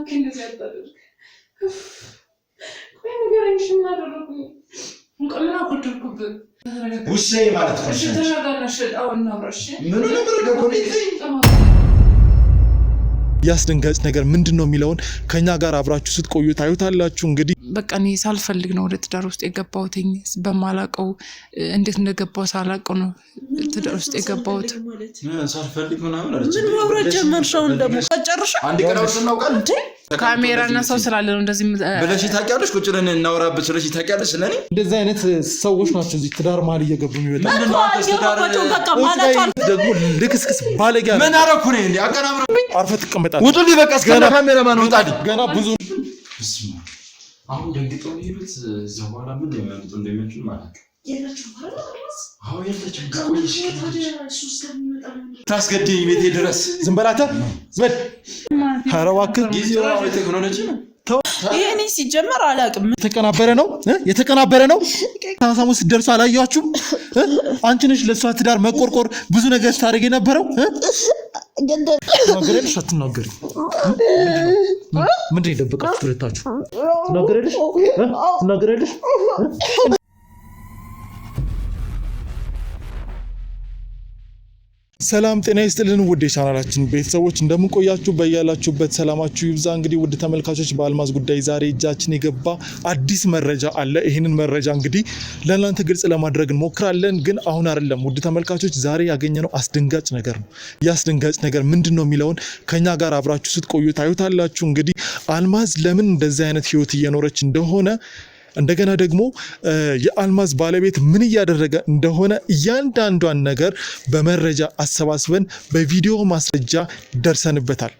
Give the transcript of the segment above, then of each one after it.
እባክህ እንደዚህ አታድርግ። ቆይ ንገረኝ፣ እሺ ምን አደረኩኝ? ምን አጎደልኩብህ? ውሳኔ ማለት ነው። እሺ ተረጋጋሽ። አሁን እናውራሽ። ምን ነገር ነው? ያስደንጋጭ ነገር ምንድነው የሚለውን ከኛ ጋር አብራችሁ ስትቆዩ ታዩታላችሁ። እንግዲህ በቃ እኔ ሳልፈልግ ነው ወደ ትዳር ውስጥ የገባሁት። በማላቀው እንዴት እንደገባው ሳላቀው ነው ትዳር ውስጥ የገባሁት። ሳልፈልግ ምናምን አለች። ምን ማውራት ጀመርሽው? ደግሞ ጨርሻ አንድ ቀን አውርተን እናውቃለን እንዴ? ካሜራና ሰው ስላለ ነው እንደዚህ ብለሽ ታውቂያለሽ? ቁጭ ብለን እናወራበት ብለሽ ታውቂያለሽ? ስለኔ እንደዚህ አይነት ሰዎች ናቸው እዚህ ትዳር መሀል እየገቡ የሚወጣ ደግሞ ልክስክስ ባለጌ። ምን አደረኩ እኔ? እንዴ አቀናብረብኝ። አርፈህ ትቀመጣለህ። ውጡልኝ በቃ። እስከ ካሜራማን ውጣልኝ። ገና ብዙ አሁን ደንግጠው ይሉት እዛ በኋላ ምን እንደሚያመጡ እንደሚችሉ ማለት አዎ የለችም። ቆይሽ ታስገድኝ ቤቴ ድረስ ዝም በላተ ዝበል ኧረ እባክህ ጊዜው ቴክኖሎጂ ነው። ይሄኔ ሲጀመር አላውቅም። የተቀናበረ ነው። ታሳሙ ሲደርሱ አላያችሁም? አንቺ ነሽ ለሷ ትዳር መቆርቆር ብዙ ነገር ታደርጊ የነበረው። ነገርልሽ አትናገሪ። ምንድን ይደብቃችሁ ሁለታችሁ? ነገርልሽ ሰላም ጤና ይስጥልን ውድ የቻናላችን ቤተሰቦች እንደምን ቆያችሁ? በያላችሁበት ሰላማችሁ ይብዛ። እንግዲህ ውድ ተመልካቾች በአልማዝ ጉዳይ ዛሬ እጃችን የገባ አዲስ መረጃ አለ። ይህንን መረጃ እንግዲህ ለእናንተ ግልጽ ለማድረግ እንሞክራለን፣ ግን አሁን አይደለም ውድ ተመልካቾች። ዛሬ ያገኘነው አስደንጋጭ ነገር ነው። የአስደንጋጭ ነገር ምንድነው የሚለውን ከኛ ጋር አብራችሁ ስትቆዩ ታዩታላችሁ። እንግዲህ አልማዝ ለምን እንደዚህ አይነት ህይወት እየኖረች እንደሆነ እንደገና ደግሞ የአልማዝ ባለቤት ምን እያደረገ እንደሆነ እያንዳንዷን ነገር በመረጃ አሰባስበን በቪዲዮ ማስረጃ ደርሰንበታል።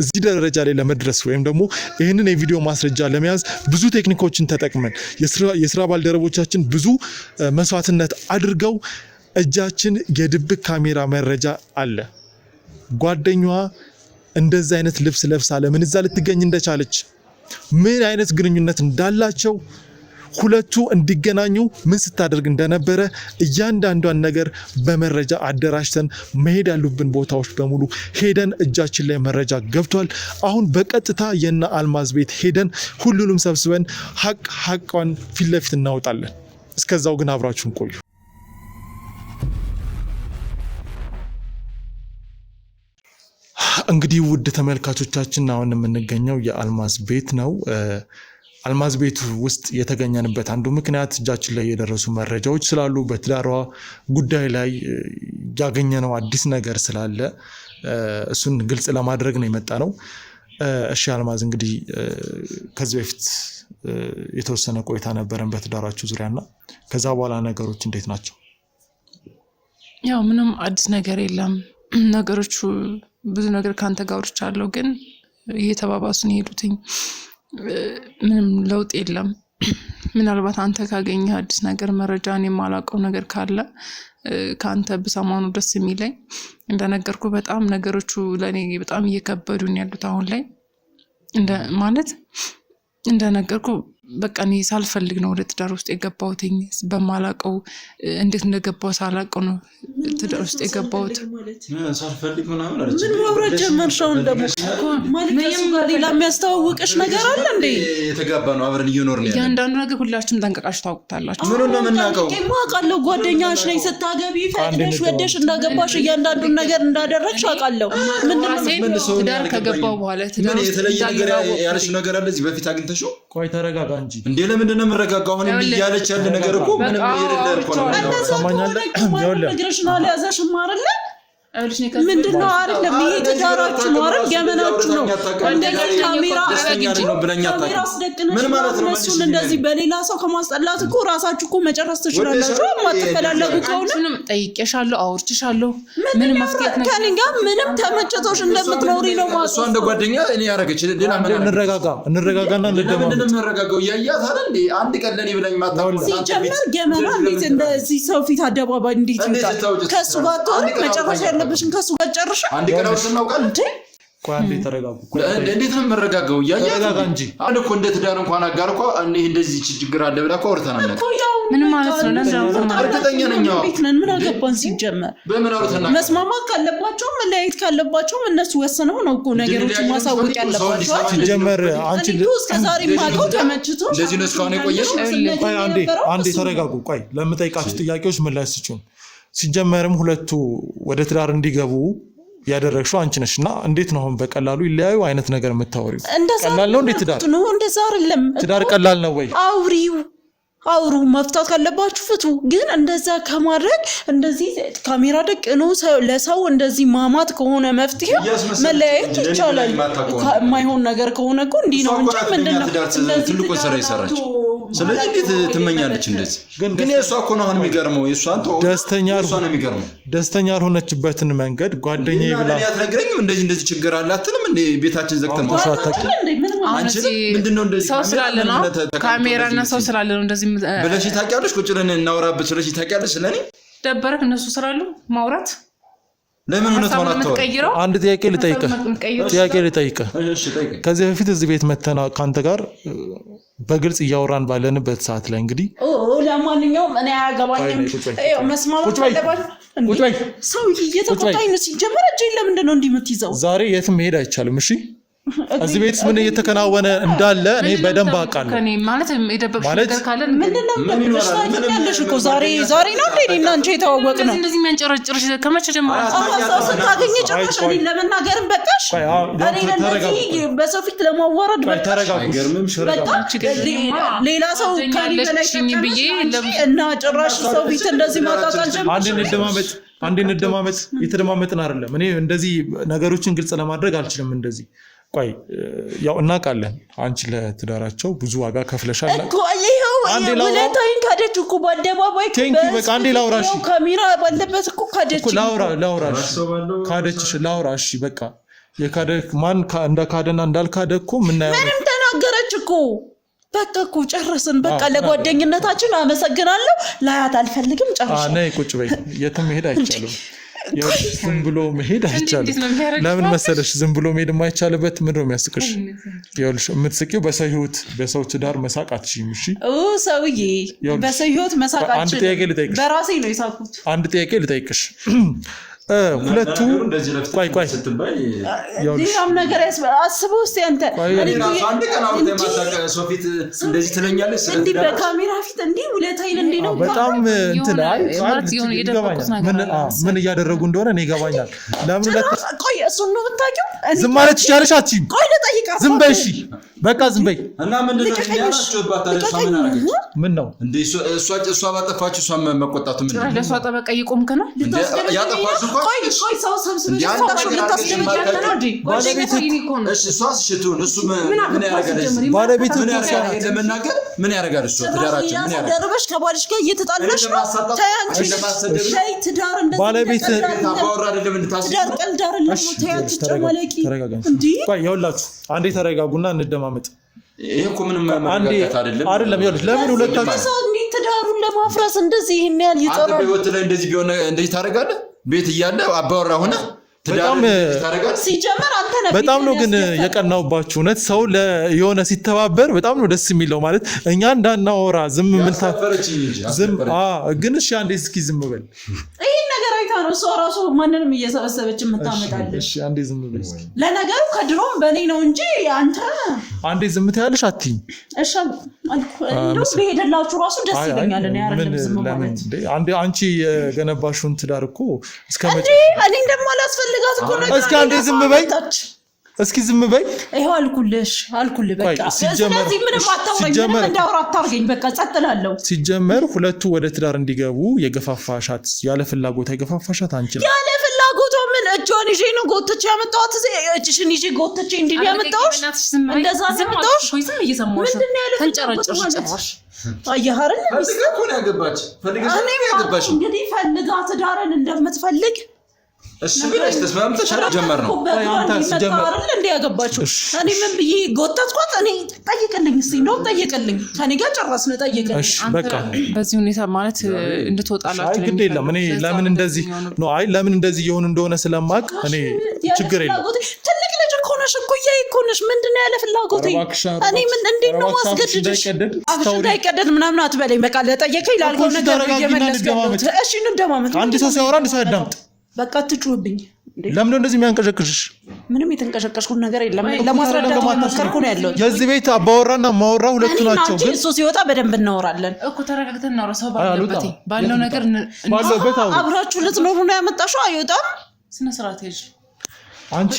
እዚህ ደረጃ ላይ ለመድረስ ወይም ደግሞ ይህንን የቪዲዮ ማስረጃ ለመያዝ ብዙ ቴክኒኮችን ተጠቅመን የስራ ባልደረቦቻችን ብዙ መስዋዕትነት አድርገው እጃችን የድብቅ ካሜራ መረጃ አለ። ጓደኛዋ እንደዚህ አይነት ልብስ ለብሳ ለምን እዛ ልትገኝ እንደቻለች፣ ምን አይነት ግንኙነት እንዳላቸው፣ ሁለቱ እንዲገናኙ ምን ስታደርግ እንደነበረ እያንዳንዷን ነገር በመረጃ አደራጅተን መሄድ ያሉብን ቦታዎች በሙሉ ሄደን እጃችን ላይ መረጃ ገብቷል። አሁን በቀጥታ የና አልማዝ ቤት ሄደን ሁሉንም ሰብስበን ሀቋን ፊት ለፊት እናወጣለን። እስከዛው ግን አብራችሁን ቆዩ። እንግዲህ ውድ ተመልካቾቻችን አሁን የምንገኘው የአልማዝ ቤት ነው። አልማዝ ቤት ውስጥ የተገኘንበት አንዱ ምክንያት እጃችን ላይ የደረሱ መረጃዎች ስላሉ በትዳሯ ጉዳይ ላይ ያገኘነው አዲስ ነገር ስላለ እሱን ግልጽ ለማድረግ ነው የመጣ ነው። እሺ አልማዝ፣ እንግዲህ ከዚህ በፊት የተወሰነ ቆይታ ነበረን በትዳራችሁ ዙሪያና ከዛ በኋላ ነገሮች እንዴት ናቸው? ያው ምንም አዲስ ነገር የለም። ነገሮቹ ብዙ ነገር ካንተ ጋር ወርቻለሁ፣ ግን እየተባባሱ ነው የሄዱትኝ። ምንም ለውጥ የለም። ምናልባት አንተ ካገኘህ አዲስ ነገር መረጃ እኔ የማላውቀው ነገር ካለ ካንተ ብሰማው ነው ደስ የሚለኝ። እንደነገርኩ በጣም ነገሮቹ ለኔ በጣም እየከበዱኝ ያሉት አሁን ላይ ማለት እንደነገርኩ በቃ እኔ ሳልፈልግ ነው ወደ ትዳር ውስጥ የገባሁት። በማላቀው እንዴት እንደገባው ሳላቀው ነው ትዳር ውስጥ የገባሁት። ሳልፈልግ ምናምን አለች። ምን ማውራት ጀመርሽው? ደግሞ ማለት ነው ሌላ የሚያስተዋውቅሽ ነገር አለ እንዴ? የተጋባ ነው አብረን እየኖርን ያለ እያንዳንዱ ነገር ሁላችሁም ጠንቀቃችሁ ታውቁታላችሁ። ምን ነው የምናውቀው? አውቃለሁ። ጓደኛሽ ነኝ። ስታገቢ ፈቅደሽ ወደሽ እንዳገባሽ እያንዳንዱን ነገር እንዳደረግሽ አውቃለሁ። ምንድነው ትዳር ከገባው በኋላ ትዳር ውስጥ የተለየ ነገር ያለሽ ነገር አለ እዚህ በፊት አግኝተሽው? ቆይ ተረጋጋ እንጂ እንዴ! ለምንድን ነው የምረጋጋው? አሁን እያለች ያለ ነገር እኮ ምንም የሌለ እኮ ነው። ሰማኛለህ? ይኸውልህ ነግረሽናል። ያዛሽም አይደለ? ምንድነው አይደለም? ይሄ ትዳራችሁ ነው አይደል? ገመናችሁ ነው። እንደዚህ ካሜራ ምን ማለት ነው? እሱን እንደዚህ በሌላ ሰው ከማስጠላት እኮ ራሳችሁ እኮ መጨረስ ትችላላችሁ። ማትፈላለጉ ከሆነ ምንም ጠይቄሻለሁ፣ አውርቼሻለሁ። ምንም መፍትሄት ነገር ከኔ ጋር ምንም ተመችቶሽ እንደምትኖሪ ነው ማለት እሷ እንደ ጓደኛ እኔ ያረጋች ሌላ ምን እንረጋጋና እንደደማ ምንድነው የምንረጋጋው? ያያት አይደል እንዴ? አንድ ቀን ለኔ ብላኝ ማታውቅ ሲጀመር ገመና እንዴት እንደዚህ ሰው ፊት አደባባይ እንዴት ይወጣል? ከሱ ጋር ተወሪ መጨረሻ ያለብሽን ከሱ ጋር ጨርሻ አንድ ቀን አውርተን እናውቃለን እንዴ? ቆይ አንዴ ተረጋጉ። እንዴት ነው የምንረጋጋው? ያያት ተረጋጋ እንጂ አንድ እኮ እንደ ትዳር እንኳን አጋር እኮ እንደዚህ ችግር አለ ብላ እኮ አውርተናል። እኮ ያው ምን ማለት ነው? ለዛ እርግጠኛ ነኝ ቤት ነን ምን አገባን ሲጀመር መስማማት ካለባቸው መለያየት ካለባቸው እነሱ ወስነው ነው እኮ ነገሮች ማሳወቅ ያለባቸው ሲጀመር አንቺ እስከዛሬ ማቀው ተመችቶ እንደዚህ ነው እስካሁን የቆየሽው አንዴ ተረጋጉ ቆይ ለምጠይቃችሁ ጥያቄዎች ምላሽ ስጪኝ ሲጀመርም ሁለቱ ወደ ትዳር እንዲገቡ ያደረግሽው አንቺ ነሽና እንዴት ነው አሁን በቀላሉ ይለያዩ አይነት ነገር የምታወሪው ቀላል ነው እንዴ ትዳር ነው እንደዛ አይደለም ትዳር ቀላል ነው ወይ አውሩ መፍታት ካለባችሁ ፍቱ ግን እንደዛ ከማድረግ እንደዚህ ካሜራ ደቅኖ ለሰው እንደዚህ ማማት ከሆነ መፍትሄ መለያየት ይቻላል የማይሆን ነገር ከሆነ እኮ እንዲህ ነው እንጂ ምንድነው ትልቁ ስራ ይሰራች ስለዚህ እንዴት ትመኛለች እንደዚህ ግን የሷ እኮ ነው አሁን የሚገርመው የሷን ተው ደስተኛ ያልሆነችበትን መንገድ ጓደኛዬ ብላ ያትነግረኝም እንደዚህ ችግር አለ አትልም እንዴ ቤታችን ዘግተን ተሻታቂ አንቺ ምንድነው እንደዚህ ሰው ስላለ ነው ካሜራና ሰው ስላለ ነው እንደዚህ ብለሽ ታውቂያለሽ ቁጭ ብለን እናወራበት ስለሽ ታውቂያለሽ ስለኔ ደበረክ እነሱ ስላሉ ማውራት ለምን እውነታውን አታወራ አንድ ጥያቄ ልጠይቅህ እሺ ጠይቀኝ ከዚህ በፊት እዚህ ቤት መተና ካንተ ጋር በግልጽ እያወራን ባለንበት ሰዓት ላይ እንግዲህ ለማንኛውም እኔ አያገባኝም መስማማት አለባችሁ ሰው እየተቆጣኝ ነው ሲጀመር እጄ ለምንድን ነው እንዲምትይዘው ዛሬ የትም መሄድ አይቻልም እሺ እዚህ ቤት ምን እየተከናወነ እንዳለ እኔ በደንብ አውቃለሁ ከኔ ማለት የደበቅሽ ነገር ካለ ምንድነው ምንድነው እኮ ዛሬ ነው እንዴ እናንተ የተዋወቅ ነው እንደዚህ የሚያንጨረጭርሽ ከመቼ ጀምሮ ስታገኝ ጭራሽ እኔ ለመናገርም በቃሽ እኔ ለዚህ በሰው ፊት ለማዋረድ በቃሽ ሌላ ሰው ካለሽኝ ብዬ እና ጭራሽ ሰው ፊት እንደዚህ ማጣጣል ጀምሮ አንዴ እንደማመጥ የተደማመጥን አይደለም እኔ እንደዚህ ነገሮችን ግልጽ ለማድረግ አልችልም እንደዚህ ቆይ ያው እናውቃለን አንቺ ለትዳራቸው ብዙ ዋጋ ከፍለሻል እኮ ይሄው ወለታይን ካደች እኮ በአደባባይ በቃ አንዴ ላውራሽ ካሜራ ባለበት እኮ ካደች እኮ ላውራሽ ካደችሽ ላውራሽ በቃ የካደክ ማን እንደካደና እንዳልካደ እኮ ምንም ተናገረች እኮ በቃ እኮ ጨረስን በቃ ለጓደኝነታችን አመሰግናለሁ ላያት አልፈልግም ጨርሻለሁ ነይ ቁጭ በይ የትም መሄድ አይቻልም ዝም ብሎ መሄድ አይቻልም ለምን መሰለሽ ዝም ብሎ መሄድ የማይቻልበት ምን ነው የሚያስቅሽ ይኸውልሽ የምትስቂው በሰው ህይወት በሰው ትዳር መሳቅ አትችይም እሺ ሰውዬ በሰው ህይወት መሳቅ አትችይም በራሴ ነው የሳቁት አንድ ጥያቄ ልጠይቅሽ ሁለቱ ቆይ ሌላም ነገር አስበው እስቲ አንተ አንድ ቀን አውርተ ማሳቀ ሶፊት እንደዚህ ትለኛለች እንዴ በካሜራ ፊት እንዴ ሁለታይን እንዴ ነው በጣም እንትን ምን እያደረጉ እንደሆነ እኔ ይገባኛል ለምን ቆይ እሱን ነው የምታውቂው ዝም ማለት ይቻልሽ አትይም ቆይ ልጠይቃት ዝም በይ እሺ በቃ ዝም በይ እና ምንድነው ያላችሁባት ታዲያ ምን ነው እንዴ እሷ ባጠፋችሁ እሷ መቆጣቱ ምን ነው ለሷ ጠበቃ ይቆምክ ነው ያጠፋችሁ ቆይ ሰው ሰብስበሽ ሰው ልታስደምጃት ነው እንዴ ባለቤት እሺ እሷስ ሽቱን እሱ ምን ያደርጋል ባለቤት ለመናገር ምን ያደርጋል እሱ ትዳራችን ምን ያደርጋል ደርበሽ ከባልሽ ጋር እየተጣላሽ ነው ታያንቺ ሻይ ትዳር እንደዚህ ባለቤት ታባወራ አይደለም እንድታስብ ትዳር ቀልዳር ነው ታያንቺ ጨማለቂ እንዴ ቆይ ይኸውላችሁ አንዴ ተረጋጉና እንደማመጥ ይሄ እኮ ምንም ማረጋጋት አይደለም ይኸውልሽ ለምን ሁለታችሁ ትዳሩን ለማፍረስ እንደዚህ ይሄን ያህል ይጣራል አንተ በህይወት ላይ እንደዚህ ቢሆን እንደዚህ ታረጋለህ ቤት እያለ አባወራ ሆነ በጣም ሲጀመር አንተ ነህ በጣም ነው ግን የቀናውባችሁ እውነት ሰው የሆነ ሲተባበር በጣም ነው ደስ የሚለው ማለት እኛ እንዳናወራ ዝም ምን ታፈረች ዝም ግን እሺ አንዴ እስኪ ዝም በል ይሄን ነገር አይታ ነው እሷ ራሱ ማንንም እየሰበሰበች የምታመጣለች እሺ አንዴ ዝም በል እስኪ ለነገሩ ከድሮም በኔ ነው እንጂ አንተ አንዴ ዝም ትያለሽ አትይኝ እሺ እንደው በሄደላችሁ ራሱ ደስ ይለኛል እኔ አይደለም ዝም ማለት አንቺ የገነባሽውን ትዳር እኮ እስከመጨረሻ እኔ እንደማላስፈልጋት እኮ ነው እስኪ አንዴ ዝም በይ እስኪ ዝም በይ ይሄው አልኩልሽ በቃ ስለዚህ ምንም አታውሪኝ ምንም እንዳወራ አታርገኝ በቃ ጸጥላለሁ ሲጀመር ሁለቱ ወደ ትዳር እንዲገቡ የገፋፋሻት ያለ ፍላጎት የገፋፋሻት አንቺ ነው ያለ ፍላጎቷ ምን እጇን ይዤ ነው ጎትቼ ያመጣሁት እጅሽን ይዤ ጎትቼ እንዲህ ያመጣሁሽ እንደዛ ያመጣሁሽ ዝም እየሰማሁሽ ምንድን ነው ያለ ተንጨረጨርሽ ጭራሽ አያሃርን ያገባች እንግዲህ ፈልጋ ትዳርን እንደምትፈልግ እሺ ብለሽ ተስማምተሽ ጀመር ነው አንተ ሲጀመር እንዴ ያገባችሁ እኔ ምን ብዬ ጎተትኳት እኔ ጠይቅልኝ እስቲ ነው ጠይቅልኝ ከኔ ጋር ጨረስን ጠይቅልኝ እሺ በቃ በዚህ ሁኔታ ማለት እንድትወጣላችሁ ግድ የለም እኔ ለምን እንደዚህ ነው ለምን እንደዚህ ይሆን እንደሆነ ስለማቅ እኔ ችግር የለም ትልቅ ልጅ እኮ ነሽ እኮ እኮ ነሽ ምንድነው ያለ ፍላጎቴ እኔ ምን እንዴት ነው ማስገድድሽ አፍሽ እንዳይቀደድ ምናምን አትበለኝ በቃ ለጠየቀኝ ላልከው ነገር እየመለስከው እሺ እንደማመጥ አንድ ሰው ሲያወራ አንድ ሰው ያዳምጥ በቃ ትጩህብኝ ለምን እንደዚህ የሚያንቀሸቅሽሽ ምንም የተንቀሸቀሽኩት ነገር የለም ለማስረዳት ማስከርኩ ነው ያለው የዚህ ቤት አባወራና ማወራ ሁለቱ ናቸው ግን እሱ ሲወጣ በደንብ እናወራለን እኮ ተረጋግተን እናወራ ሰው ባለው ነገር አብራችሁ ልትኖሩ ነው ያመጣሽው አይወጣም ስነ ስርዓት ይዤ አንቺ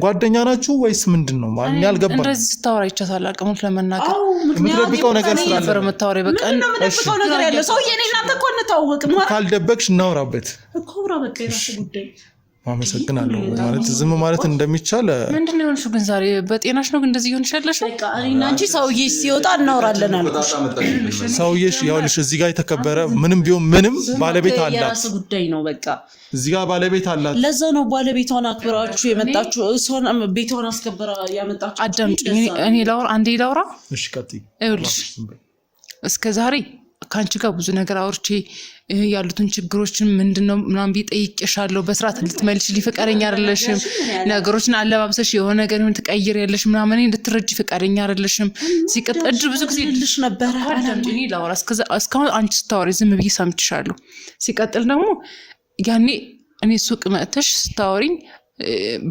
ጓደኛ ናችሁ ወይስ ምንድነው ማን ያልገባ እንደዚህ ስታወራ ይቻላል አቀሙት ለመናገር ምትረብቀው ነገር ስላለ መታወሪ በቃ ምትረብቀው ነገር ያለ ሰው የኔ እናንተ እኮ እንታወቅም ካልደበቅሽ እናወራበት እኮ ብራ በቃ የራስ ጉዳይ ማመሰግናለሁ ማለት ዝም ማለት እንደሚቻል ምንድነው የሆንሽው ግን ዛሬ በጤናሽ ነው እንደዚህ ይሆንሽ ያለሽ በቃ እኔና አንቺ ሰውዬ ሲወጣ እናወራለን አልኩሽ ሰውዬሽ ያውልሽ እዚህ ጋር የተከበረ ምንም ቢሆን ምንም ባለቤት አላት የራስ ጉዳይ ነው በቃ እዚህ ጋር ባለቤት አላት ለዛ ነው ባለቤቷን አክብራችሁ የመጣችሁ እሷን ቤቷን አስከበራ ያመጣችሁ አዳምጪ እኔ ላውራ አንዴ ላውራ እሺ ቀጥይ ይኸውልሽ እስከ ዛሬ ካንቺ ጋር ብዙ ነገር አውርቼ ያሉትን ችግሮችን ምንድነው ምናምን ቢጠይቅሻለሁ በስርዓት ልትመልሽ ሊፈቀደኛ አይደለሽም ነገሮችን አለባብሰሽ የሆነ ነገር ምን ተቀይር ያለሽ ምናምን እንድትረጂ ፈቃደኛ አይደለሽም ሲቀጥል ብዙ ጊዜ ልሽ ነበር አዳምጪኝ ላውራ እስካሁን አንቺ ስታወሪ ዝም ብዬ ሰምችሻለሁ ሲቀጥል ደግሞ ያኔ እኔ ሱቅ መጥተሽ ስታወሪኝ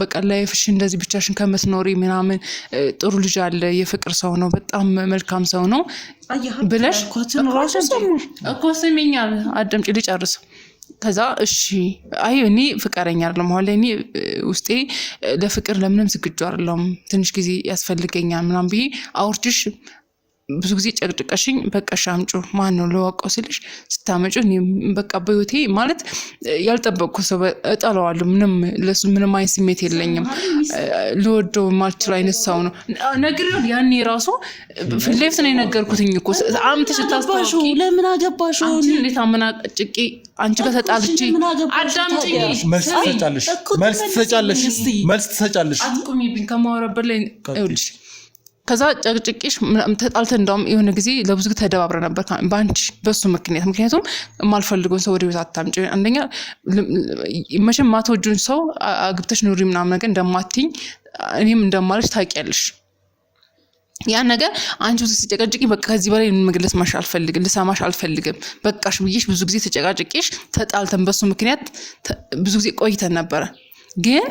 በቃ ላይፍሽ እንደዚህ ብቻሽን ከመስኖሪ ምናምን ጥሩ ልጅ አለ የፍቅር ሰው ነው በጣም መልካም ሰው ነው ብለሽ ኮትን ራሱ እኮ ስሚኛል አዳምጪ ልጨርስ ከዛ እሺ አይ እኔ ፍቅረኛ አይደለም ማለት እኔ ውስጤ ለፍቅር ለምንም ዝግጁ አይደለም ትንሽ ጊዜ ያስፈልገኛል ምናምን ብዬ አውርትሽ ብዙ ጊዜ ጨቅጭቀሽኝ በቃ ሻምጩ ማን ነው ለዋቀው ሲልሽ ስታመጩ እኔ በቃ በህይወቴ ማለት ያልጠበቅኩት ሰው እጠላዋለሁ ለሱ ምንም አይነት ስሜት የለኝም ልወደው ማልችል አይነት ሰው ነው ነግሬው ያኔ ራሱ ፍሌፍት ነው የነገርኩትኝ እኮ አምጥሽ ታስታውቂ ለምን አገባሽው አንቺ እንዴት አመናጭቂ አንቺ ጋር ተጣልቺ አዳምጪኝ መልስ ትሰጫለሽ አትቁሚብኝ ከማወራበት ላይ ይኸውልሽ ከዛ ጨቅጭቅሽ ተጣልተ እንደውም የሆነ ጊዜ ለብዙ ጊዜ ተደባብረ ነበር ባንቺ በሱ ምክንያቱም ማልፈልገውን ሰው ወደ ቤት አታምጪ አንደኛ መቼም ማትወጁን ሰው አግብተሽ ኑሪ ምናምን ነገር እንደማትኝ እኔም እንደማለሽ ታውቂያለሽ ያን ነገር አንቺ ውስጥ ተጨቃጭቂ በቃ ከዚህ በላይ መግለጽ ማሽ አልፈልግም ልሰማሽ አልፈልግም በቃሽ ብዬሽ ብዙ ጊዜ ተጨቃጭቂሽ ተጣልተን በሱ ምክንያት ብዙ ጊዜ ቆይተን ነበር ግን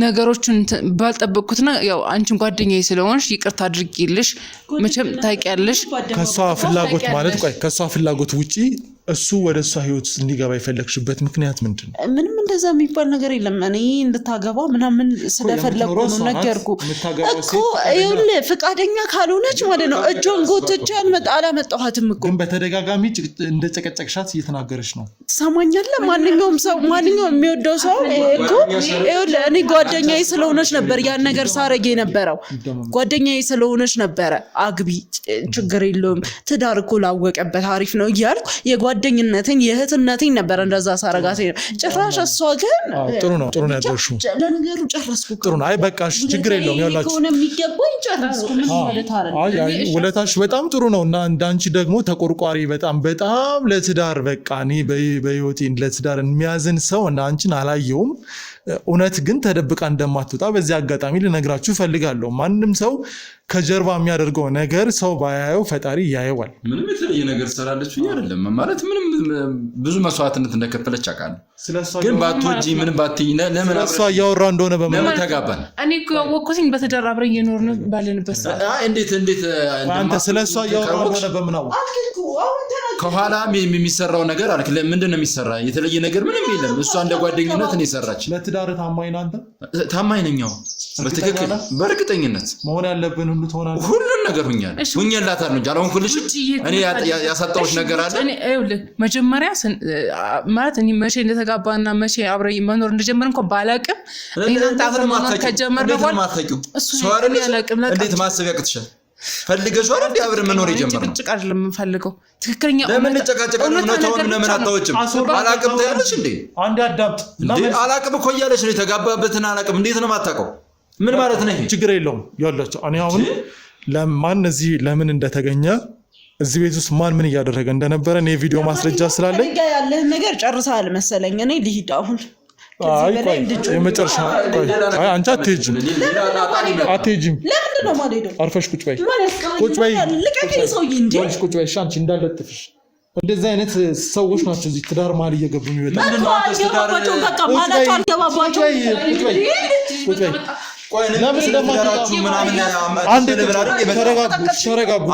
ነገሮችን ባልጠበቅኩትና ያው አንቺን ጓደኛዬ ስለሆንሽ ይቅርታ አድርጊልሽ መቼም ታውቂያለሽ ከሷ ፍላጎት ማለት ከሷ ፍላጎት ውጪ እሱ ወደሷ ህይወት እንዲገባ ይፈልክሽበት ምክንያት ምንድነው ምንም እንደዛ የሚባል ነገር የለም እኔ እንድታገባ ምናምን ስለፈለኩ ነው ነገርኩ እኮ ይኸውልህ ፍቃደኛ ካልሆነች ማለት ነው እጇን ጎትቼ አላመጣኋትም እኮ ግን በተደጋጋሚ እንደጨቀጨቅሻት እየተናገረች ነው ትሰማኛለህ ማንኛውም የሚወደው ሰው እኮ ይኸውልህ እኔ ጓደኛዬ ስለሆነች ነበር ያን ነገር ሳረግ የነበረው ጓደኛዬ ስለሆነች ነበር አግቢ ችግር የለውም ትዳር እኮ ላወቀበት አሪፍ ነው እያልኩ የጓደኝነትን የእህትነትን ነበር እንደዛ ሳረጋት ጭራሽ እሷ ግን ጥሩ ነው ያደረሽው ለነገሩ ጨረስኩ ጥሩ ነው አይ በቃሽ ችግር የለውም ያላችሁ ኮነ የሚገባኝ ጨረስኩ ምን ማለት አይደለም አይ ውለታሽ በጣም ጥሩ ነው እና እንዳንቺ ደግሞ ተቆርቋሪ በጣም ለትዳር በቃ እኔ በህይወቴ ለትዳር የሚያዝን ሰው እና አንቺን አላየውም እውነት ግን ተደብቃ እንደማትወጣ በዚህ አጋጣሚ ልነግራችሁ ፈልጋለሁ ማንንም ሰው ከጀርባ የሚያደርገው ነገር ሰው ባያየው ፈጣሪ ያየዋል ምንም የተለየ ነገር ሰራለች አይደለም ማለት ምንም ብዙ መስዋዕትነት እንደከፈለች አቃለ ግን ባትወጂ ምንም ባትይነ ለምን እሷ ያወራ እንደሆነ ለምን ተጋባን እኔ እኮ ያወቅኩኝ በትዳር አብረን እየኖርን ባለንበት ሰዓት እንዴት አንተ ስለሷ ያወራ እንደሆነ በምናው ከኋላ የሚሰራው ነገር አልክ ምንድነው የሚሰራ የተለየ ነገር ምንም የለም እሷ እንደ ጓደኝነት ነው የሰራች ለትዳር ታማኝ ነህ አንተ ታማኝ ነኝ በትክክል በእርግጠኝነት መሆን ያለብን ሁሉ ትሆናለህ ሁሉን ነገር ሁኛላታል ነው ጃላውን ኩልሽ እኔ ያሳጣውሽ ነገር አለ እኔ አይውልህ መጀመሪያ ማለት እኔ መቼ እንደተጋባና መቼ አብረን መኖር እንደጀመርን እንኳን ባላቅም እናንተ አብረን መኖር ከጀመርን በኋላ ሰው አይደለም እንዴት ማሰብ ያቅትሻል ፈልገሽው አይደል አብረን መኖር የጀመረው ጭቅጭቅ አይደለም የምፈልገው ትክክለኛ ለምን ጨቃጨቀን ነው ተወን ለምን አታወጭም አላቅም ታያለሽ እንዴ አንድ አዳምጥ አላቅም እኮ እያለሽ ነው የተጋባበትን አላቅም እንዴት ነው ማታቀው ምን ማለት ነው ችግር የለውም ያላችሁ እኔ አሁን ለማን እዚህ ለምን እንደተገኘ እዚህ ቤት ውስጥ ማን ምን እያደረገ እንደነበረ እኔ ቪዲዮ ማስረጃ ስላለኝ ያለህ ነገር ጨርሰሃል መሰለኝ እኔ ልሂድ አሁን የመጨረሻ አንቺ አትሄጂም ለምንድን ነው የማልሄደው? አርፈሽ ቁጭ በይ ቁጭ በይ ቁጭ በይ አንቺ እንዳለጥፍሽ እንደዚህ አይነት ሰዎች ናቸው እዚህ ትዳር መሀል እየገቡ የሚወጣው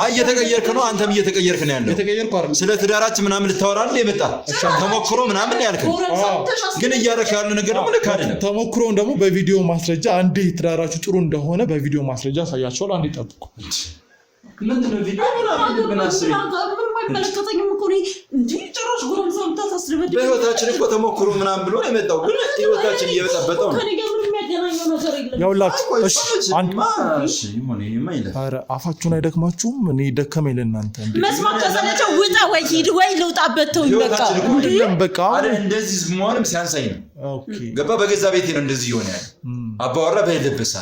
እየተቀየርክ ነው አንተም እየተቀየርክ ነው ያለው ስለ ትዳራችን ምናምን ልታወራል የመጣ ተሞክሮ ምናምን ያልከው ግን እያደረክ ያለው ነገር ነው ልክ አይደለም ተሞክሮን ደግሞ በቪዲዮ ማስረጃ አንዴ ትዳራችሁ ጥሩ እንደሆነ በቪዲዮ ማስረጃ ያሳያችኋል አንዴ ጠብቁ ምንድነው ቪዲዮ ምናምን ብናስብ አይመለከተኝም እኮ ነው እንዴ ጭራሽ ጎረምሳ ምታስረበድ በህይወታችን እኮ ተሞክሮ ምናምን ብሎ ነው የመጣው ግን ህይወታችን እየበጠበጠው ነው ያውላችሁ እሺ እሺ ኧረ አፋችሁን አይደክማችሁም እኔ ደከመኝ ለእናንተ መስማት ከሰለቸው ውጣ ወይ ሂድ ወይ ልውጣበት ተው በቃ እንደዚህ መሆንም ሲያንሳኝ ነው ኦኬ ገባ በገዛ ቤቴ ነው እንደዚህ ይሆን ያለ አባወራ በልብሳ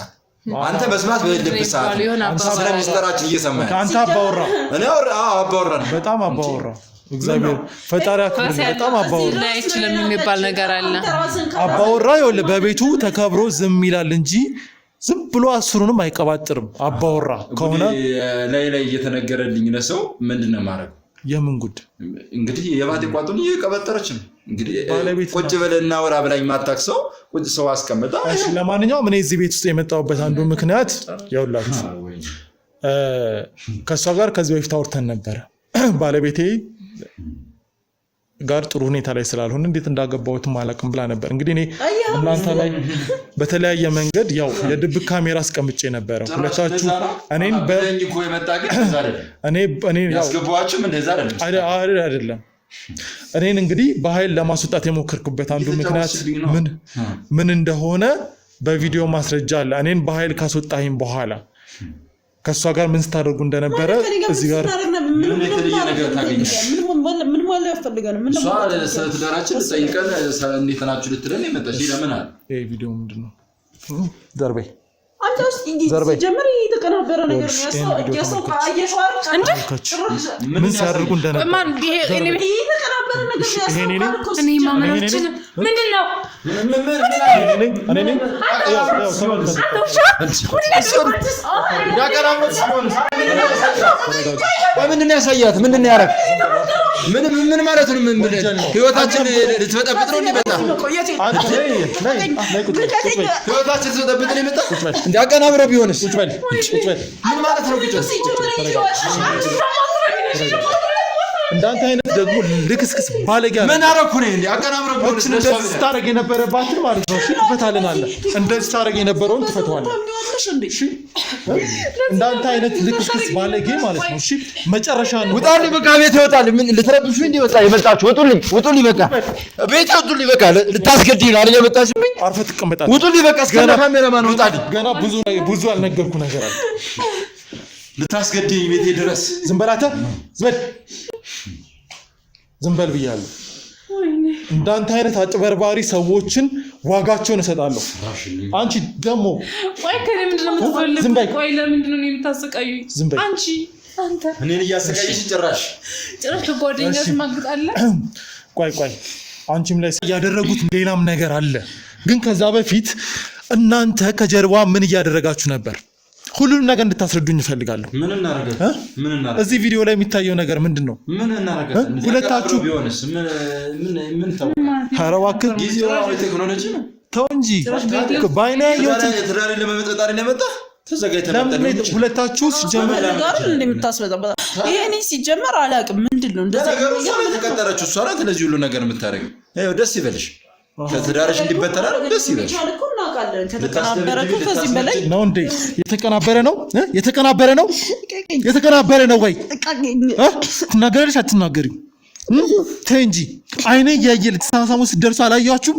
አንተ መስማት በልብሳ ስለሚስጥራችን እየሰማህ አንተ አባወራ እኔ አባወራ በጣም አባወራ እግዚአብሔር ፈጣሪ አክብር በጣም አባወራ አይችልም የሚባል ነገር አለ አባወራ ይወል በቤቱ ተከብሮ ዝም ይላል እንጂ ዝም ብሎ አስሩንም አይቀባጥርም አባወራ ከሆነ ላይ እየተነገረልኝ ለሰው ምንድነው ማድረግ የምን ጉድ እንግዲህ የባቴ ቋጡን እየቀበጠረች ነው እንግዲህ ቁጭ በለና ወራ ብላኝ ማታክሰው ቁጭ ሰው አስቀምጣ እሺ ለማንኛውም እኔ እዚህ ቤት ውስጥ የመጣሁበት አንዱ ምክንያት ያውላችሁ ከሷ ጋር ከዚህ በፊት አውርተን ነበር ባለቤቴ ጋር ጥሩ ሁኔታ ላይ ስላልሆነ እንዴት እንዳገባሁት ማለቅም ብላ ነበር እንግዲህ እኔ እናንተ ላይ በተለያየ መንገድ ያው የድብቅ ካሜራ አስቀምጬ ነበር ሁለታችሁ እኔን በእንጂኮ የመጣ ግን እኔ ያስገባዋችሁ እንደዛ አይደለም እኔን እንግዲህ በኃይል ለማስወጣት የሞከርኩበት አንዱ ምክንያት ምን እንደሆነ በቪዲዮ ማስረጃ አለ እኔን በኃይል ካስወጣኝ በኋላ ከሷ ጋር ምን ስታደርጉ እንደነበረ እዚህ ጋር ምን ነገር ታገኛለህ ምን ማለት ያስፈልጋል ምን ማለት ስለትዳራችን ጠይቀን እንዴት ናችሁ ልትለን የመጣሽ ለምን አለ ይሄ ቪዲዮ ምንድነው ዘርበይ አንተ ውስጥ እንግዲህ ጀመረ የተቀናበረ ነገር ነው ያሰው ካየሽዋር እንዴ ምን ሲያደርጉ እንደነበረ ማን ይሄ የተቀናበረ ነገር ያሰው እኔ ማመናችን ምንድነው እኔ ምንድነው ያሳያት ምንድነው ያረክ ምን ማለት ነው ምን ህይወታችን ልትፈጠብጥ ነው እንዴ በጣም ህይወታችን ልትፈጠብጥ ነው የመጣ እንዴ አቀናብረው ቢሆንስ ቁጭ በል ምን ማለት ነው ቁጭ እንዳንተ አይነት ደግሞ ልክስክስ ባለጋ ምን አረኩ ነው እንዴ አቀናብረው ቢሆንስ እንደዚህ ስታረግ የነበረባችሁ ማለት ነው እሺ ትፈታለናል እንደዚህ ስታረግ የነበረውን ትፈታዋለህ እሺ እንዳንተ አይነት ልክስክስ ባለጌ ማለት ነው እሺ መጨረሻ ነው ውጣልኝ በቃ ቤት ይወጣል ምን ልትረብሹ እንዴ በቃ የመጣችሁ ውጡልኝ በቃ ቤት ይወጡልኝ በቃ ልታስገድኝ ነው አይደል የመጣችሁኝ አርፈህ ትቀመጣለህ ውጡልኝ በቃ እስከ ካሜራማን ውጣልኝ ገና ብዙ ያልነገርኩ ነገር አለ ልታስገድኝ ቤቴ ድረስ ዝም በል አንተ ዝም በል ብያለሁ እንዳንተ አይነት አጭበርባሪ ሰዎችን ዋጋቸውን እሰጣለሁ አንቺ ደግሞ ወይ ከኔ ምንድነው የምትፈልጉ ወይ ለምንድነው የምታሰቃዩኝ አንቺ አንተ እኔን እያሰቃየሽ ጭራሽ ከጓደኛሽ ማግጣለህ ቆይ አንቺም ላይ ያደረጉት ሌላም ነገር አለ ግን ከዛ በፊት እናንተ ከጀርባ ምን እያደረጋችሁ ነበር ሁሉንም ነገር እንድታስረዱኝ እፈልጋለሁ ምን እናረጋለን እዚህ ቪዲዮ ላይ የሚታየው ነገር ምንድነው ምን እናረጋለን ሁለታችሁ ቢሆንስ ምን ተው ሐረዋክ ጊዜው ቴክኖሎጂ ነው ተው እንጂ ባይና ያዩት ትዳር ለመመጣጣር ለመጣ ተዘጋጅተናል ሁለታችሁ ሲጀመር ጋር እንደምታስበጣ ይሄኔ ሲጀመር አላቅም ምንድነው እንደዛ ነገር ተቀጠረችው እሷ ናት ለዚህ ሁሉ ነገር የምታረገው ይሄው ደስ ይበልሽ ከትዳርሽ እንዲበተና ደስ ይበልሽ ከተቀናበረ ከዚህ በላይ ነው እንዴ የተቀናበረ ነው ወይ ትናገሪሽ አትናገሪም ተንጂ አይኔ ያየል ተሳሳሙ ሲደርሱ አላያችሁም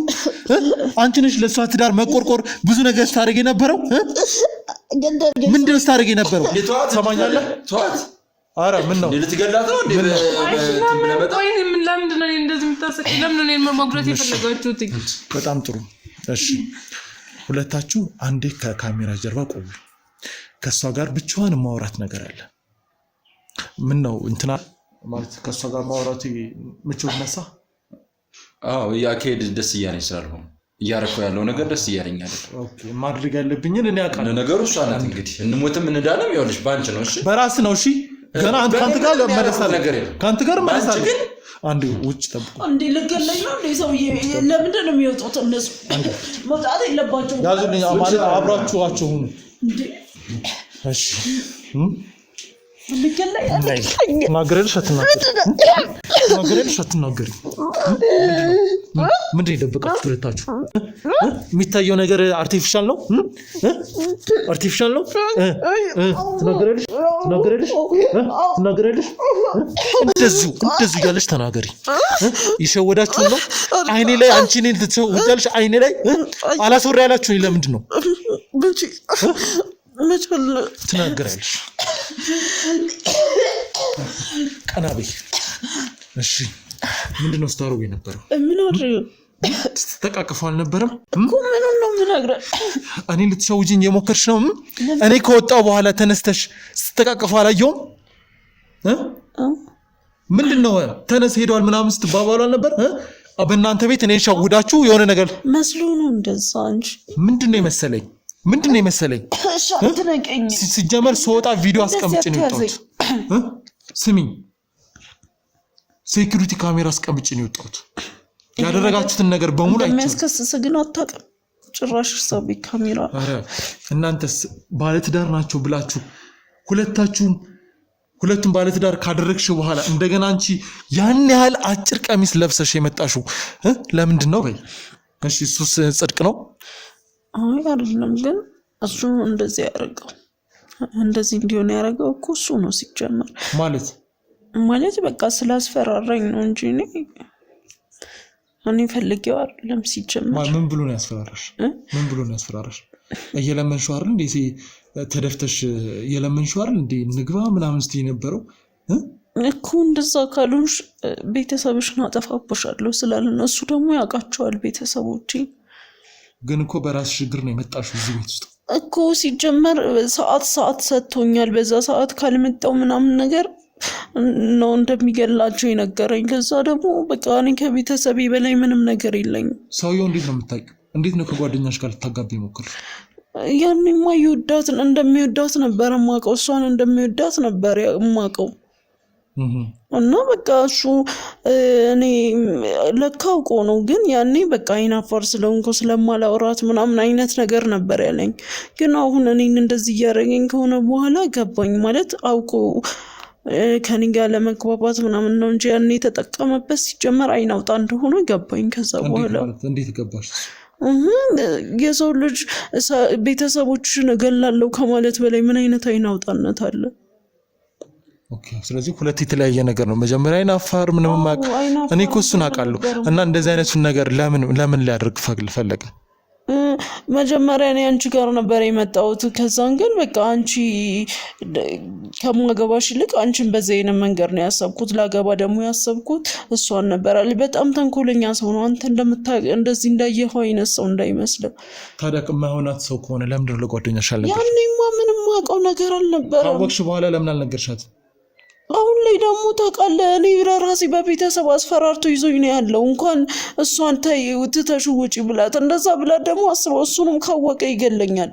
አንቺ ነሽ ለሷ ትዳር መቆርቆር ብዙ ነገር ስታረግ የነበረው ምንድነው ስታረግ የነበረው ሰማኛለህ ተዋት አረ ምን ነው ልትገላት ነው እንዴ ወይ ምን ለምንድን ነው እንደዚህ የምታሰቃይ ለምን ነው መሞግረት የፈለጋችሁት በጣም ጥሩ እሺ ሁለታችሁ አንዴ ከካሜራ ጀርባ ቆዩ ከሷ ጋር ብቻዋን ማውራት ነገር አለ ምን ነው እንትና ማለት ከሷ ጋር ማውራት ምቾት ነሳ ያከሄድ ደስ እያለኝ ስላልሆነ እያረኩ ያለው ነገር ደስ እያለኝ አይደል? ኦኬ ማድረግ ያለብኝን እኔ አውቃለሁ። ነገሩ እሷ ናት እንግዲህ እንሞትም እንዳለም ይኸውልሽ ባንቺ ነው። እሺ በራስ ነው። እሺ ገና ካንተ ጋር ለመለሳለ ነገር ካንተ ጋር መለሳለ ግን አንዴ ውጭ ጠብቁ። አንዴ ለገለኝ ነው እንዴ ሰውዬ? ለምንድን ነው የሚወጡት እነሱ? መውጣት የለባቸውም። ያዙልኝ ማለት አብራችኋቸው ሁኑ እንዴ? እሺ ናገረልሽ አትናገሪ። ምንድን የደበቃችሁት ሁለታችሁ? የሚታየው ነገር አርቲፊሻል ነው። ትናገረልሽ እንደዚሁ እያለሽ ተናገሪ። ይሸወዳችሁ ነው። አይኔ ላይ አንቺ እኔን ትሸውጃለሽ። አይኔ ላይ አላስወራ ያላችሁኝ ለምንድን ነው? ትናገራለሽ። ቀና በይ። እሺ ምንድነው ስታሮግ የነበረው? ምን አድርገው ስትተቃቀፉ አልነበረም እኮ? ምን ነው ምን አግራ እኔ ልትሸውጂኝ የሞከርሽ ነው? እኔ ከወጣው በኋላ ተነስተሽ ስትተቃቀፉ አላየሁም? ምንድነው ተነስ ሄዷል ምናምን ስትባባሉ አልነበር? በእናንተ ቤት እኔን ሸውዳችሁ የሆነ ነገር መስሎ ነው እንደዛ እንጂ ምንድነው የመሰለኝ? ሲጀመር ስወጣ ቪዲዮ አስቀምጬ ነው የወጣሁት። ስሚኝ ሴኩሪቲ ካሜራ አስቀምጬ ነው የወጣሁት። ያደረጋችሁትን ነገር በሙሉ አይቻለሁ። የሚያስከስስ ግን አታውቅም ጭራሽ ሰው ካሜራ። አረ እናንተስ ባለትዳር ናቸው ብላችሁ ሁለቱም ባለትዳር ካደረግሽ በኋላ እንደገና አንቺ ያን ያህል አጭር ቀሚስ ለብሰሽ የመጣሽው ለምንድን ነው? በይ እሺ እሱስ ጽድቅ ነው? አይ አይደለም፣ ግን እሱ እንደዚህ ያደረገው እንደዚህ እንዲሆን ያደረገው እኮ እሱ ነው ሲጀመር። ማለት በቃ ስላስፈራራኝ ነው እንጂ እኔ ፈልጌው አይደለም ሲጀመር። ምን ብሎ ነው ያስፈራራሽ? እየለመንሽው አይደል እንዴ? ተደፍተሽ እየለመንሽው አይደል እንዴ? ንግባ ምናምን ስትይ ነበረው እኮ። እንደዛ ካልሆንሽ ቤተሰብሽን አጠፋብሻለሁ ስላልን እሱ ደግሞ ያውቃቸዋል ቤተሰቦቼ። ግን እኮ በራስ ችግር ነው የመጣሽው እዚህ ቤት ውስጥ እኮ። ሲጀመር ሰዓት ሰጥቶኛል። በዛ ሰዓት ካልመጣው ምናምን ነገር ነው እንደሚገላቸው የነገረኝ። ከዛ ደግሞ በቃ እኔ ከቤተሰቤ በላይ ምንም ነገር የለኝም። ሰውየው እንዴት ነው የምታውቂው? እንዴት ነው ከጓደኛሽ ጋር ልታጋቢ ሞክር? ያኔማ እንደሚወዳት ነበር የማውቀው። እሷን እንደሚወዳት ነበር የማውቀው። እና በቃ እሱ እኔ ለካ አውቆ ነው። ግን ያኔ በቃ አይናፋር ስለሆንኩ ስለማላወራት ምናምን አይነት ነገር ነበር ያለኝ። ግን አሁን እኔን እንደዚህ እያደረገኝ ከሆነ በኋላ ገባኝ። ማለት አውቆ ከኔ ጋር ለመግባባት ምናምን ነው እንጂ ያኔ የተጠቀመበት ሲጀመር አይናውጣ እንደሆነ ገባኝ። ከዛ በኋላ እንዴት ገባሽ? የሰው ልጅ ቤተሰቦችን እገላለሁ ከማለት በላይ ምን አይነት አይናውጣነት አለ? ኦኬ ስለዚህ ሁለት የተለያየ ነገር ነው። መጀመሪያ አይናፋር ምንም ማቅ እኔ እኮ እሱን አውቃለሁ። እና እንደዚህ አይነቱን ነገር ለምን ሊያደርግ ፈለገ? መጀመሪያ እኔ አንቺ ጋር ነበር የመጣሁት። ከዛን ግን በቃ አንቺ ከማገባሽ ይልቅ አንቺን በዘይነ መንገድ ነው ያሰብኩት። ላገባ ደግሞ ያሰብኩት እሷን ነበር። በጣም ተንኮለኛ ሰው ነው። አንተ እንደዚህ እንዳየኸው አይነት ሰው እንዳይመስል። ታዲያ የማይሆናት ሰው ከሆነ ለምንድን ነው ለጓደኛሽ አልነገርሽ? ያኔማ ምንም ማውቀው ነገር አልነበረም። ካወቅሽ በኋላ ለምን አልነገርሻት? አሁን ላይ ደግሞ ታውቃለህ፣ እኔ ራሴ በቤተሰብ አስፈራርቶ ይዞኝ ነው ያለው። እንኳን እሷን ትተሽ ውጪ ብላት እንደዛ ብላት ደግሞ አስበው፣ እሱንም ካወቀ ይገለኛል።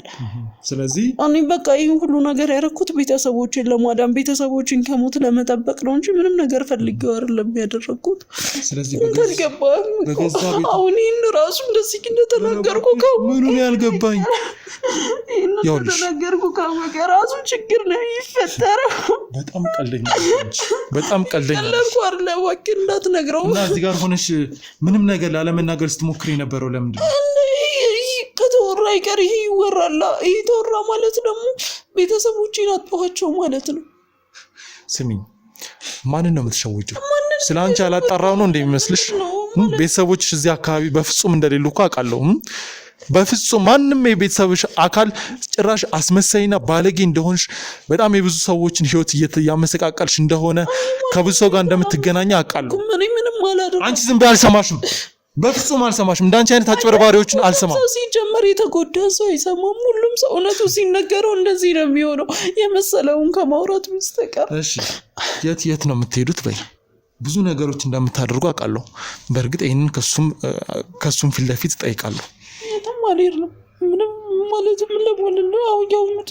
ስለዚህ እኔ በቃ ይህን ሁሉ ነገር ያደረኩት ቤተሰቦችን ለማዳን ቤተሰቦችን ከሞት ለመጠበቅ ነው እንጂ ምንም ነገር ፈልጌው አይደለም ያደረኩት። ስለዚህ አሁን ይህን ራሱ እንደዚህ እንደተናገርኩ ምኑን ያልገባኝ እንደተናገርኩ ካወቀ ራሱ ችግር ነው የሚፈጠረው። በጣም ቀልደኛ ለርኩ አይደለ ወኪል እንዳትነግረው። እና እዚህ ጋር ሆነሽ ምንም ነገር ላለመናገር ስትሞክሪ የነበረው ለምንድን ነው? ከተወራ ይቀር ይሄ ይወራል። ይሄ ተወራ ማለት ደግሞ ቤተሰቦቼን አጥፋቸው ማለት ነው። ስሚኝ፣ ማንን ነው የምትሸውጂው? ስለአንቺ አላጣራው ነው እንደሚመስልሽ? ቤተሰቦችሽ እዚህ አካባቢ በፍጹም እንደሌሉ እኮ አውቃለሁ። በፍጹም ማንም የቤተሰብሽ አካል ጭራሽ አስመሳይና ባለጌ እንደሆንሽ፣ በጣም የብዙ ሰዎችን ህይወት እያመሰቃቀልሽ እንደሆነ፣ ከብዙ ሰው ጋር እንደምትገናኝ አውቃለሁ። አንቺ ዝም ብለሽ አልሰማሽም። በፍጹም አልሰማሽም። እንዳንቺ አይነት አጭበርባሪዎችን አልሰማም። ሰው ሲጀመር የተጎዳ ሰው አይሰማም። ሁሉም ሰው እውነቱ ሲነገረው እንደዚህ ነው የሚሆነው፣ የመሰለውን ከማውራት በስተቀር። እሺ የት ነው የምትሄዱት? ብዙ ነገሮች እንደምታደርጉ አውቃለሁ። በእርግጥ ይሄንን ከሱም ፊት ለፊት ጠይቃለሁ። ተማሪር ነው ምንም ማለት ምን ለምን ነው ያው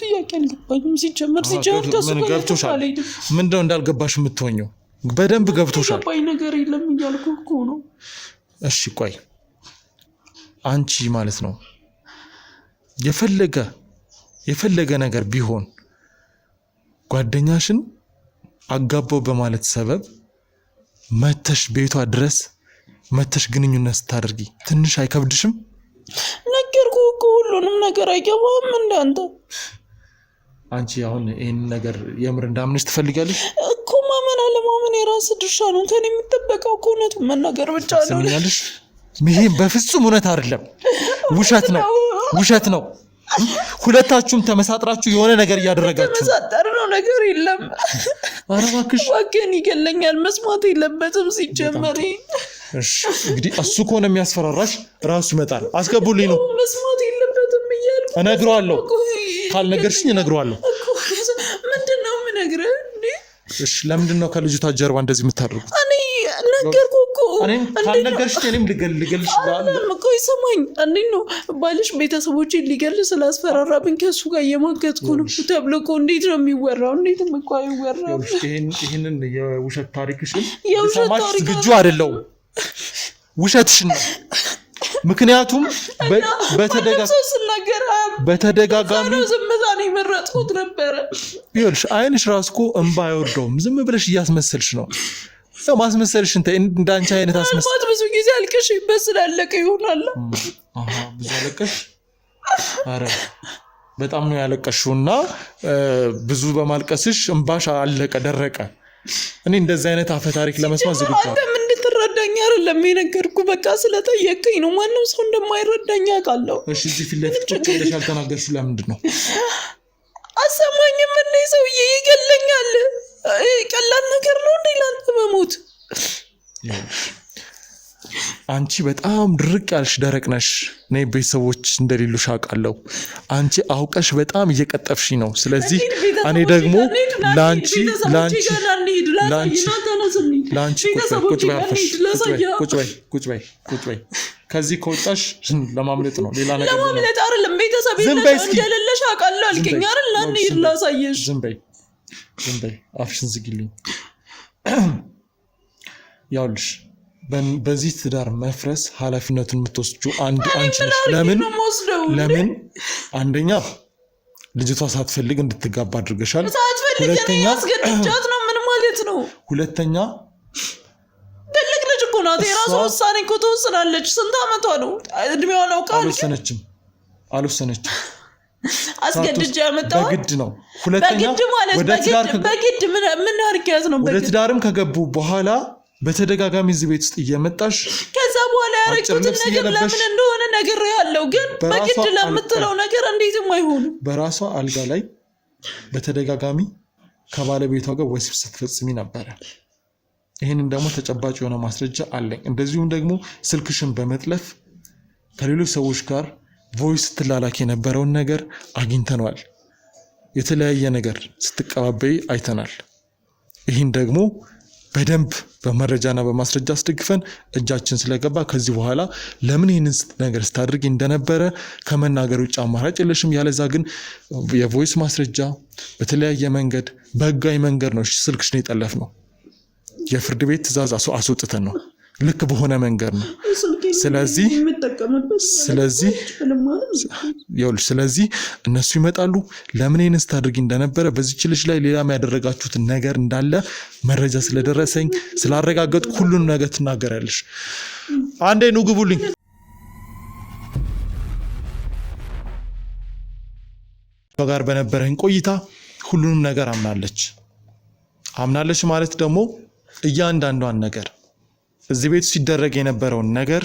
ጥያቄ አልገባኝም። ሲጀመር ከሱ ገብቶሻል? ምንድነው እንዳልገባሽ የምትሆኚው? በደንብ ገብቶሻል። ባይ ነገር የለም እያልኩ እኮ ነው። እሺ ቆይ አንቺ ማለት ነው የፈለገ ነገር ቢሆን ጓደኛሽን አጋባው በማለት ሰበብ መተሽ ቤቷ ድረስ መተሽ ግንኙነት ስታደርጊ ትንሽ አይከብድሽም? ነገርኩህ እኮ ሁሉንም ነገር አይገባም እንዳንተ። አንቺ አሁን ይሄን ነገር የምር እንዳምንሽ ትፈልጋለሽ እኮ? ማመን አለማመን የራስ ድርሻ ነው። ከኔ የሚጠበቀው እኮ እውነቱን መናገር ብቻ ነው። ትሰሚኛለሽ? ይሄ በፍጹም እውነት አይደለም፣ ውሸት ነው። ሁለታችሁም ተመሳጥራችሁ የሆነ ነገር እያደረጋችሁ። ተመሳጠር ነው ነገር የለም። ኧረ እባክሽ ዋገን ይገለኛል። መስማት የለበትም ሲጀመር። እሺ እንግዲህ እሱ ከሆነ የሚያስፈራራሽ ራሱ ይመጣል። አስገቡልኝ ነው። መስማት የለበትም እያልኩ እነግረዋለሁ። ካልነገርሽኝ እነግረዋለሁ። ምንድነው የምነግርህ? እሺ ለምንድነው ከልጅቷ ጀርባ እንደዚህ የምታደርጉት? እኔ ነገርኩህ እኮ። እኔም ካልነገርሽኝ እኔም ልገልሽ ይችላል እኮ። ይሰማኝ እንዴት ነው ባልሽ ቤተሰቦቼን ሊገል ስላስፈራራብኝ ከሱ ጋር እየማገጥኩ ነው ተብሎ እኮ እንዴት ነው የሚወራው? እንዴትም እኮ አይወራም። ይሄንን የውሸት ታሪክሽን ሰማሽ ዝግጁ አይደለሁም። ውሸትሽን ነው። ምክንያቱም በተደጋጋሚ ዝምታን የመረጥኩት ነበረ። ይኸውልሽ አይንሽ ራሱ እኮ እንባ አይወርደውም። ዝም ብለሽ እያስመሰልሽ ነው። ያው ማስመሰልሽን እንዳንቺ አይነት አስመሰል ብዙ ጊዜ አልቀሽ በስላለቀ ይሆናል። ብዙ አለቀሽ? አረ በጣም ነው ያለቀሽውና ብዙ በማልቀስሽ እንባሽ አለቀ፣ ደረቀ። እኔ እንደዚህ አይነት አፈ ታሪክ ለመስማት ዝግጁ ነኝ። አንተም እንድትረዳኝ አይደለም የነገርኩህ፣ በቃ ስለጠየቀኝ ነው። ማንም ሰው እንደማይረዳኝ አውቃለሁ። እሺ እዚህ ፊት ለፊት ቁጭ ብለሽ ያልተናገርሽው ለምንድን ነው? አሰማኝም እንዴ? ሰውዬ ይገለኛል። ቀላል ነገር ነው እንዴ ላንተ መሞት? አንቺ በጣም ድርቅ ያልሽ ደረቅ ነሽ። እኔ ቤተሰቦች እንደሌሉሽ አውቃለሁ። አንቺ አውቀሽ በጣም እየቀጠፍሽ ነው። ስለዚህ እኔ ደግሞ ላንቺ ቁጭ በይ። ከዚህ ከወጣሽ ለማምለጥ ነው፣ ሌላ ነገር ነው። ለማምለጥ አይደለም። ቤተሰብ እንደሌለሽ አውቃለሁ አልከኝ አይደል? ላንሂድ ላሳየሽ። ዝም በይ አፍሽን ዝጊልኝ። ያውልሽ በዚህ ትዳር መፍረስ ኃላፊነቱን የምትወስጂው አንቺ ነሽ። ለምን አንደኛ ልጅቷ ሳትፈልግ እንድትጋባ አድርገሻል። ሁለተኛ አስገድጃት ነው። ምን ማለት ነው? ሁለተኛ ትልቅ ልጅ እኮ ናት። የራሷ ውሳኔ እኮ ትወስናለች። ስንት ዓመቷ ነው? እድሜዋ ነው? አልወሰነችም። አስገድጃ ያመጣው በግድ ነው። ሁለተኛ በግድ ምን አድርጊያት ነው? ወደ ትዳርም ከገቡ በኋላ በተደጋጋሚ እዚህ ቤት ውስጥ እየመጣሽ ከዛ በኋላ ያረኩትን ነገር ለምን እንደሆነ ነግሬያለሁ። ግን በግድ ለምትለው ነገር እንዴትም አይሆንም። በራሷ አልጋ ላይ በተደጋጋሚ ከባለቤቷ ጋር ወሲብ ስትፈጽሚ ነበረ። ይህንን ደግሞ ተጨባጭ የሆነ ማስረጃ አለኝ። እንደዚሁም ደግሞ ስልክሽን በመጥለፍ ከሌሎች ሰዎች ጋር ቮይስ ስትላላክ የነበረውን ነገር አግኝተናል። የተለያየ ነገር ስትቀባበይ አይተናል። ይህን ደግሞ በደንብ በመረጃና በማስረጃ አስደግፈን እጃችን ስለገባ ከዚህ በኋላ ለምን ይህንን ነገር ስታደርግ እንደነበረ ከመናገር ውጭ አማራጭ የለሽም። ያለዛ ግን የቮይስ ማስረጃ በተለያየ መንገድ በህጋዊ መንገድ ነው ስልክሽን የጠለፍ ነው። የፍርድ ቤት ትዕዛዝ አስወጥተን ነው፣ ልክ በሆነ መንገድ ነው። ስለዚህ እነሱ ይመጣሉ። ለምን ይህን ስታደርጊ እንደነበረ በዚህች ልጅ ላይ ሌላም ያደረጋችሁት ነገር እንዳለ መረጃ ስለደረሰኝ ስላረጋገጥ ሁሉንም ነገር ትናገራለሽ። አንዴ ኑ ግቡልኝ። ጋር በነበረኝ ቆይታ ሁሉንም ነገር አምናለች ማለት ደግሞ እያንዳንዷን ነገር እዚህ ቤት ሲደረግ የነበረውን ነገር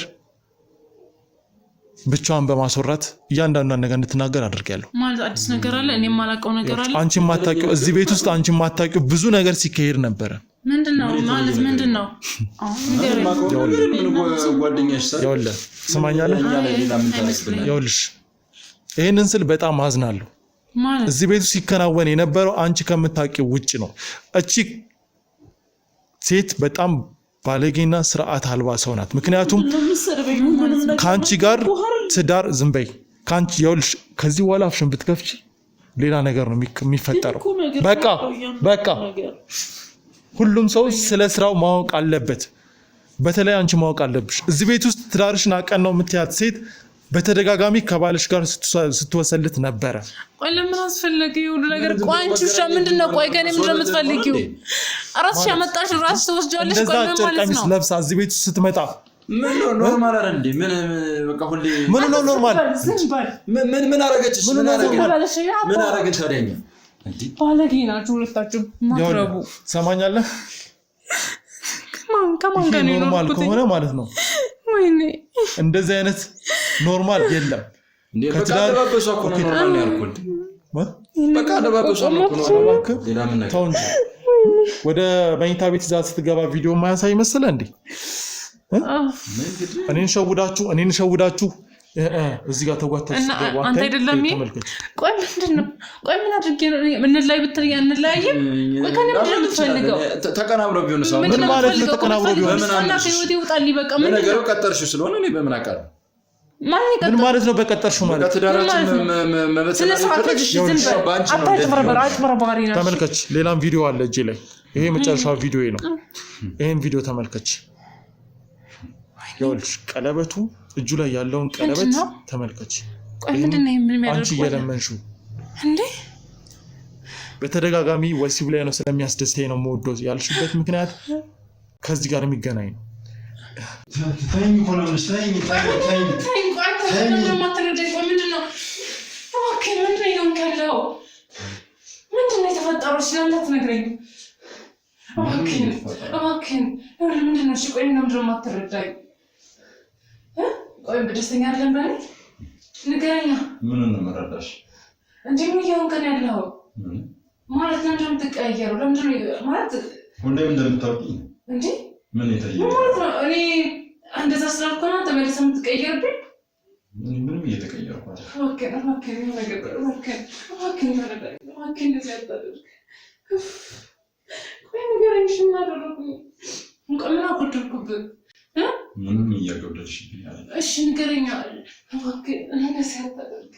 ብቻዋን በማስወራት እያንዳንዷን ነገር እንድትናገር አድርጌያለሁ። ማለት አዲስ ነገር አለ እኔ የማላውቀው ነገር አለ። አንቺ የማታውቂው እዚህ ቤት ውስጥ አንቺ የማታውቂው ብዙ ነገር ሲካሄድ ነበረ። ምንድነው ማለት ምንድነው? ይኸውልህ ስማኛለህ፣ ይኸውልሽ ይሄንን ስል በጣም አዝናለሁ። እዚህ ቤት ውስጥ ሲከናወን የነበረው አንቺ ከምታውቂው ውጭ ነው። እቺ ሴት በጣም ባለጌና ስርዓት አልባ ሰው ናት። ምክንያቱም ካንቺ ጋር ትዳር ዝም በይ ካንቺ ይኸውልሽ ከዚህ በኋላ አፍሽን ብትከፍቺ ሌላ ነገር ነው የሚፈጠረው። በቃ ሁሉም ሰው ስለ ስራው ማወቅ አለበት። በተለይ አንቺ ማወቅ አለብሽ። እዚህ ቤት ውስጥ ትዳርሽን አቀን ነው የምትያት ሴት በተደጋጋሚ ከባልሽ ጋር ስትወሰልት ነበረ። ቆይ ለምን አስፈለገ ይሁሉ ነገር? ቆይ አንቺ ብቻ ምንድነው? ቆይ ገኔ ምንድነው የምትፈልጊው? ራስሽ ያመጣሽ ራስሽ ተወስጃለሽ። ቆይ ምን ማለት ነው? ለብሳ እዚህ ቤት ውስጥ ስትመጣ ምን ነው ኖርማል አይደል እንዴ? በቃ ሁሌ ምን ነው ኖርማል? ምን አረጋችሽ? ምን አረጋች ታዲያ? እንዴ ባለጌ ናችሁ ሁለታችሁ። ማትረቡ ሰማኛለህ? ከማን ጋር ነው ኖርማል ከሆነ ማለት ነው? ወይኔ እንደዚህ አይነት ኖርማል የለም። በቃ አለባበሷ እኮ ነው ኖርማል ነው ያልኩት። በቃ አለባበሷ ነው እኮ ነው። ሌላ ምን ነገር? ተው እንጂ ወደ መኝታ ቤት እዛ ስትገባ ቪዲዮ ማያሳይ መሰለህ እንዴ? እኔን ሸውዳችሁ እዚህ ጋር ተጓተሽ ገባ። አንተ አይደለም ቆይ ምንድነው? ቆይ ምን አድርጌ ነው ምን ላይ ብትለኝ እንላየም? ቆይ ከኔ ምንድነው የምትፈልገው? ተቀናብረው ቢሆን ሰው ምን ማለት ነው? ተቀናብረው ቢሆን እና ከህይወቴ ይውጣልኝ። በቃ ምን ነገሩ ቀጠርሽው ስለሆነ እኔ በምን አውቃለሁ? ምን ማለት ነው በቀጠርሽው ማለት? ትዳራችን ተመልከች፣ ሌላም ቪዲዮ አለ እጄ ላይ። ይሄ መጨረሻው ቪዲዮ ነው። ይሄን ቪዲዮ ተመልከች። ይኸውልሽ ቀለበቱ እጁ ላይ ያለውን ቀለበት ተመልከች። ቆይ ምንድነው የሚያደርገው? አንቺ እየለመንሽው እንዴ? በተደጋጋሚ ወሲብ ላይ ነው ስለሚያስደስተኝ ነው የምወደው ያልሽበት ምክንያት ከዚህ ጋር የሚገናኝ ነው። ታይኝ ሆነ መስለኝ ምንድነው የተፈጠረው? ስለምን ትነግረኝ? እባክህን ምንድነው? እሺ ቆይ ምንድነው የማትረዳኝ? ቆይ በደስተኛ አይደለም በል ንገረኛ። ምን ነው መረዳሽ? እንዴ ምን እየሆንክ ነው ያለው? ማለት ለምንድን ነው የምትቀያየረው? ለምንድን ነው ማለት ሁሌም እንደምታውቂኝ እንዴ? ምን የተለየ ማለት ነው? እኔ እንደዛ ስላልኩ ነው ተመልሰህ የምትቀየርብኝ? ምንም እየተቀየርኩ አይደል? ኦኬ ምን ነገር ኦኬ እንደዚህ አታድርግ። ቆይ ንገረኝ፣ እሺ ምን አደረኩኝ? ምን አጎደልኩብህ? ምንም እያጎደልሽብኝ አይደል? እሺ ንገረኝ። ኦኬ እንደዚህ አታድርግ።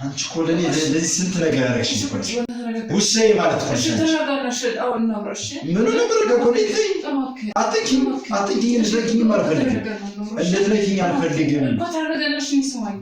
አንቺ እኮ ለኔ ለዚህ ስንት ነገር ያደረግሽኝ እኮ ውሴ ማለት ነው። እሺ ተረጋጋሽ። አሁን ነው እሺ ምን ነበር ገኮኔ አትኪም እንደዚህ አልፈልግም። ተረጋጋሽ። ስማኝ